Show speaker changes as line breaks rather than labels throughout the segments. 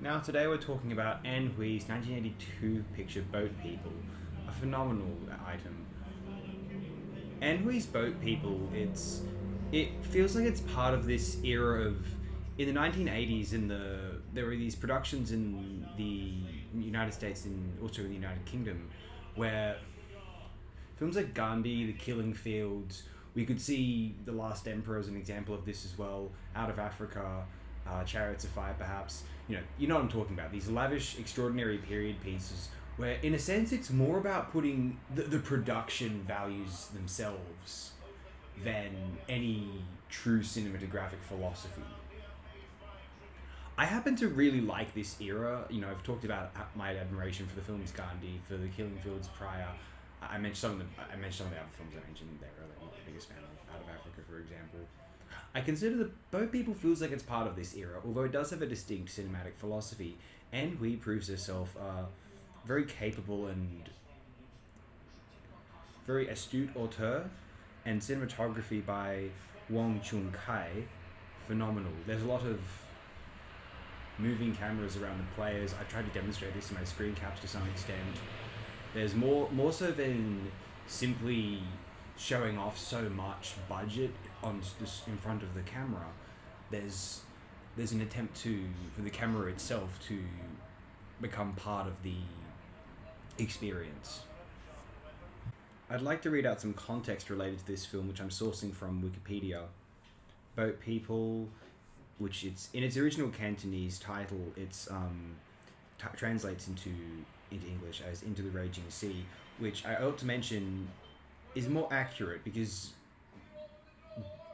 Now, today we're talking about Anne Hui's 1982 picture Boat People, a phenomenal item. Anne Hui's Boat People, it feels like it's part of this era of in the 1980s. There were these productions in the United States and also in the United Kingdom, where films like Gandhi, The Killing Fields, we could see The Last Emperor as an example of this as well. Out of Africa, Chariots of Fire, perhaps. You know what I'm talking about. These lavish, extraordinary period pieces, where in a sense it's more about putting the production values themselves than any true cinematographic philosophy. I happen to really like this era. I've talked about my admiration for the films Gandhi, for The Killing Fields prior. I mentioned some of the other films I mentioned there earlier. I'm not the biggest fan of Out of Africa, for example. I consider that Boat People feels like it's part of this era, although it does have a distinct cinematic philosophy. And Hui proves herself very capable and very astute auteur, and cinematography by Wong Chun Kai, phenomenal. There's a lot of moving cameras around the players. I've tried to demonstrate this in my screen caps to some extent. There's more so than simply showing off so much budget on just in front of the camera. There's an attempt for the camera itself to become part of the experience. I'd like to read out some context related to this film, which I'm sourcing from Wikipedia. Boat People, which it's in its original Cantonese title, it's translates into English as Into the Raging Sea, which I ought to mention is more accurate because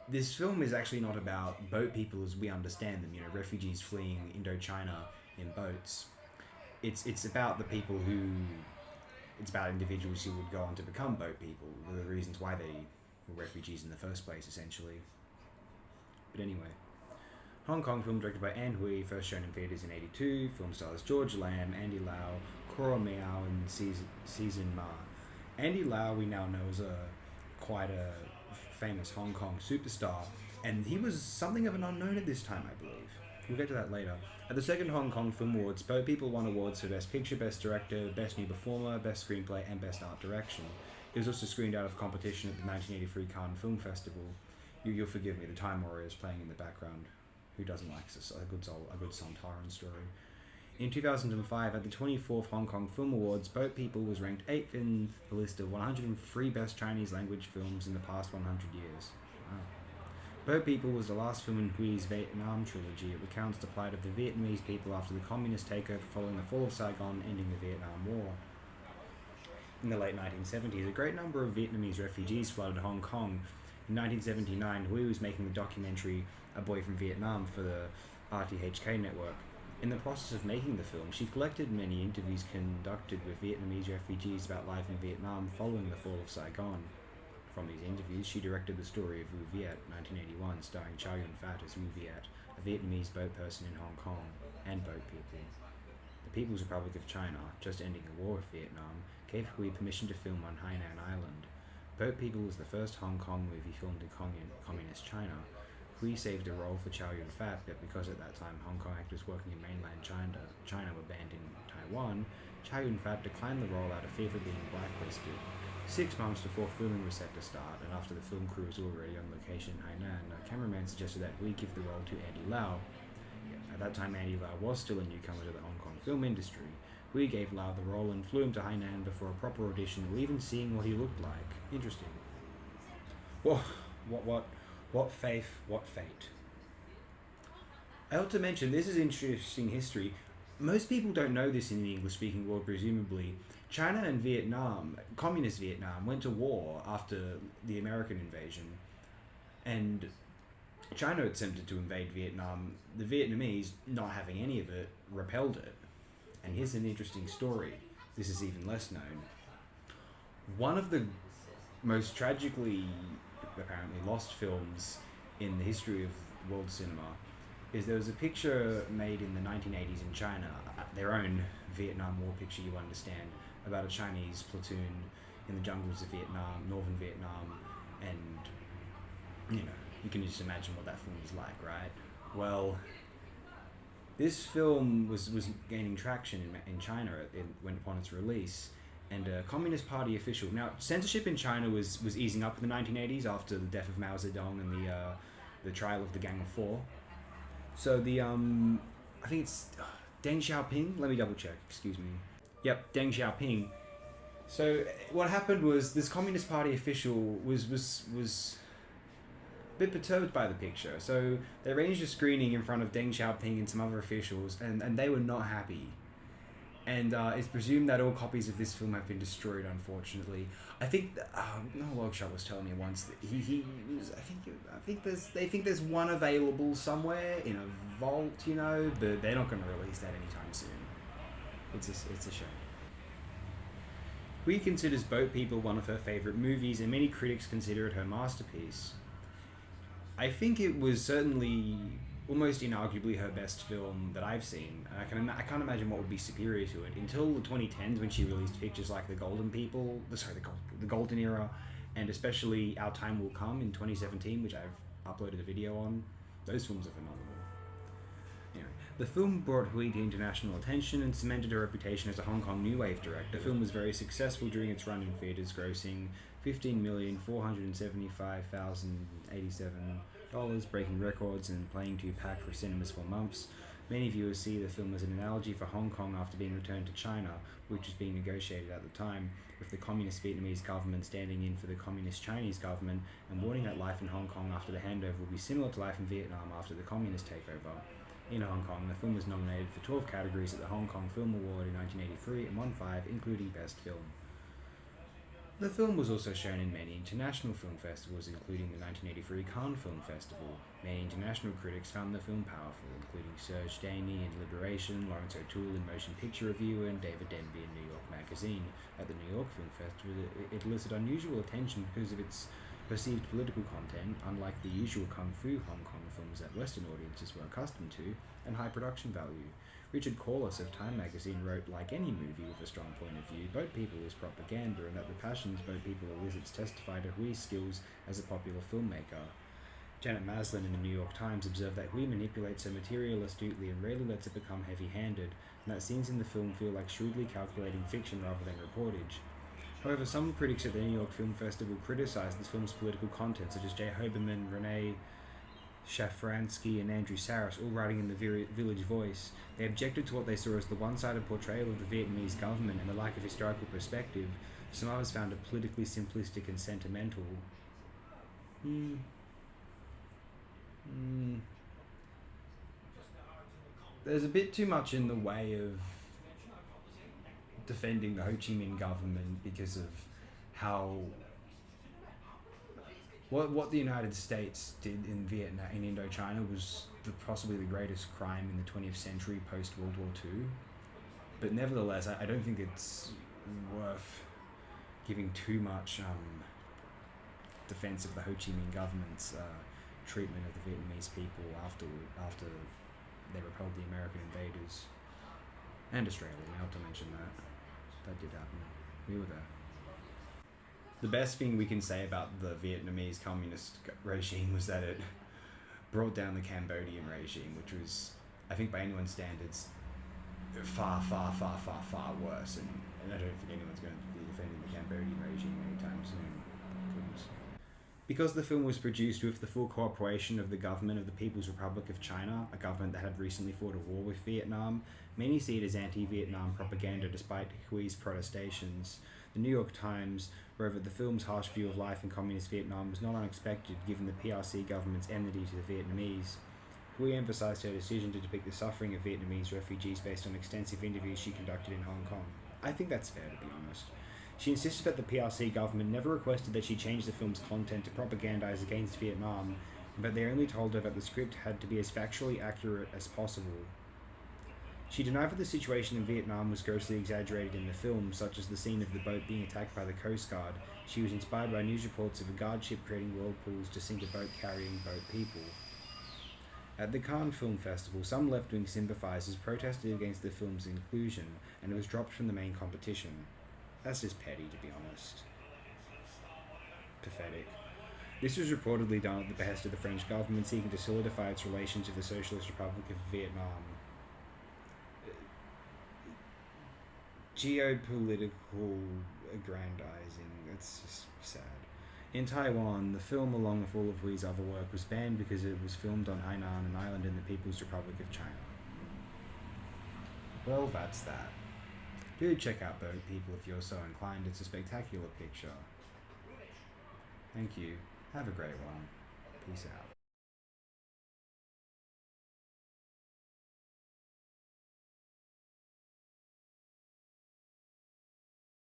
this film is actually not about boat people as we understand them, refugees fleeing Indochina in boats. It's about the people who it's about individuals who would go on to become boat people, the reasons why they were refugees in the first place, essentially. But anyway, Hong Kong film directed by Anne Hui, first shown in theatres in '82. Film stars George Lam, Andy Lau, Cora Miao, and Season Ma. Andy Lau we now know as quite a famous Hong Kong superstar, and he was something of an unknown at this time, I believe. We'll get to that later. At the second Hong Kong Film Awards, Boat People won awards for Best Picture, Best Director, Best New Performer, Best Screenplay, and Best Art Direction. It was also screened out of competition at the 1983 Cannes Film Festival. You'll forgive me, the Time Warriors playing in the background. Who doesn't like a good Santaran story? In 2005, at the 24th Hong Kong Film Awards, Boat People was ranked 8th in the list of 103 best Chinese language films in the past 100 years. Wow. Boat People was the last film in Hui's Vietnam trilogy. It recounts the plight of the Vietnamese people after the communist takeover following the fall of Saigon, ending the Vietnam War. In the late 1970s, a great number of Vietnamese refugees flooded Hong Kong. In 1979, Hui was making the documentary A Boy from Vietnam for the RTHK network. In the process of making the film, she collected many interviews conducted with Vietnamese refugees about life in Vietnam following the fall of Saigon. From these interviews, she directed the story of Wu Viet, 1981, starring Chow Yun-fat as Wu Viet, a Vietnamese boat person in Hong Kong, and Boat People. The People's Republic of China, just ending a war with Vietnam, gave Hui permission to film on Hainan Island. Boat People was the first Hong Kong movie filmed in communist China. Hui saved a role for Chow Yun-fat, but because at that time Hong Kong actors working in mainland China were banned in Taiwan, Chow Yun-fat declined the role out of fear of being blacklisted. 6 months before filming was set to start, and after the film crew was already on location in Hainan, a cameraman suggested that Hui give the role to Andy Lau. At that time, Andy Lau was still a newcomer to the Hong Kong film industry. Hui gave Lau the role and flew him to Hainan before a proper audition, or even seeing what he looked like. Interesting. Whoa, what faith, what fate. I ought to mention, this is interesting history. Most people don't know this in the English-speaking world, presumably. China and Vietnam, communist Vietnam, went to war after the American invasion. And China attempted to invade Vietnam. The Vietnamese, not having any of it, repelled it. And here's an interesting story. This is even less known. One of the most tragically, apparently, lost films in the history of world cinema is there was a picture made in the 1980s in China, their own Vietnam War picture, you understand, about a Chinese platoon in the jungles of Vietnam, northern Vietnam, and, you can just imagine what that film was like, right? Well, This film was gaining traction in China when upon its release, and a Communist Party official. Now, censorship in China was easing up in the 1980s after the death of Mao Zedong and the trial of the Gang of Four. So I think it's Deng Xiaoping. Let me double check. Excuse me. Yep, Deng Xiaoping. So what happened was this Communist Party official was a bit perturbed by the picture. So they arranged a screening in front of Deng Xiaoping and some other officials, and they were not happy. And it's presumed that all copies of this film have been destroyed. Unfortunately, I think no, Logshot was telling me once that he was. They think there's one available somewhere in a vault, but they're not going to release that anytime soon. It's a shame. Hui considers Boat People one of her favourite movies, and many critics consider it her masterpiece. I think it was certainly almost inarguably her best film that I've seen. I can't imagine what would be superior to it until the 2010s when she released pictures like The Golden Era, and especially Our Time Will Come in 2017, which I've uploaded a video on. Those films are phenomenal. Anyway, the film brought Hui to international attention and cemented her reputation as a Hong Kong New Wave director. The film was very successful during its run in theatres, grossing $15,475,087, breaking records and playing to pack for cinemas for months. Many viewers see the film as an analogy for Hong Kong after being returned to China, which was being negotiated at the time, with the Communist Vietnamese government standing in for the Communist Chinese government and warning that life in Hong Kong after the handover will be similar to life in Vietnam after the Communist takeover. In Hong Kong, the film was nominated for 12 categories at the Hong Kong Film Award in 1983 and won 5, including Best Film. The film was also shown in many international film festivals, including the 1983 Cannes Film Festival. Many international critics found the film powerful, including Serge Daney in Liberation, Lawrence O'Toole in Motion Picture Review, and David Denby in New York Magazine. At the New York Film Festival, it elicited unusual attention because of its perceived political content, unlike the usual kung fu Hong Kong films that Western audiences were accustomed to, and high production value. Richard Corliss of Time magazine wrote, like any movie with a strong point of view, Boat People is propaganda, and that the passions Boat People elicits testify to Hui's skills as a popular filmmaker. Janet Maslin in the New York Times observed that Hui manipulates her material astutely and rarely lets it become heavy-handed, and that scenes in the film feel like shrewdly calculating fiction rather than reportage. However, some critics at the New York Film Festival criticized this film's political content, such as Jay Hoberman, Renee Shafransky, and Andrew Saris, all writing in the Village Voice. They objected to what they saw as the one-sided portrayal of the Vietnamese government and the lack of historical perspective. Some others found it politically simplistic and sentimental. There's a bit too much in the way of defending the Ho Chi Minh government because of how what the United States did in Vietnam, in Indochina, was possibly the greatest crime in the 20th century post World War II. But nevertheless, I don't think it's worth giving too much defense of the Ho Chi Minh government's treatment of the Vietnamese people after they repelled the American invaders. And Australia, not to mention that. That did happen. We were there. The best thing we can say about the Vietnamese communist regime was that it brought down the Cambodian regime, which was, I think by anyone's standards, far, far, far, far, far worse. And I don't think anyone's going to be defending the Cambodian regime anytime soon. Goodness. Because the film was produced with the full cooperation of the government of the People's Republic of China, a government that had recently fought a war with Vietnam, many see it as anti-Vietnam propaganda despite Hui's protestations. The New York Times wrote that the film's harsh view of life in communist Vietnam was not unexpected given the PRC government's enmity to the Vietnamese. Hui emphasized her decision to depict the suffering of Vietnamese refugees based on extensive interviews she conducted in Hong Kong. I think that's fair, to be honest. She insisted that the PRC government never requested that she change the film's content to propagandize against Vietnam, but they only told her that the script had to be as factually accurate as possible. She denied that the situation in Vietnam was grossly exaggerated in the film, such as the scene of the boat being attacked by the Coast Guard. She was inspired by news reports of a guard ship creating whirlpools to sink a boat carrying boat people. At the Cannes Film Festival, some left-wing sympathizers protested against the film's inclusion, and it was dropped from the main competition. That's just petty, to be honest. Pathetic. This was reportedly done at the behest of the French government seeking to solidify its relations with the Socialist Republic of Vietnam. geopolitical aggrandizing. It's just sad. In Taiwan, the film, along with all of Wei's other work, was banned because it was filmed on Hainan, an island in the People's Republic of China. Well, that's that. Do check out Boat People if you're so inclined. It's a spectacular picture. Thank you. Have a great one. Peace out.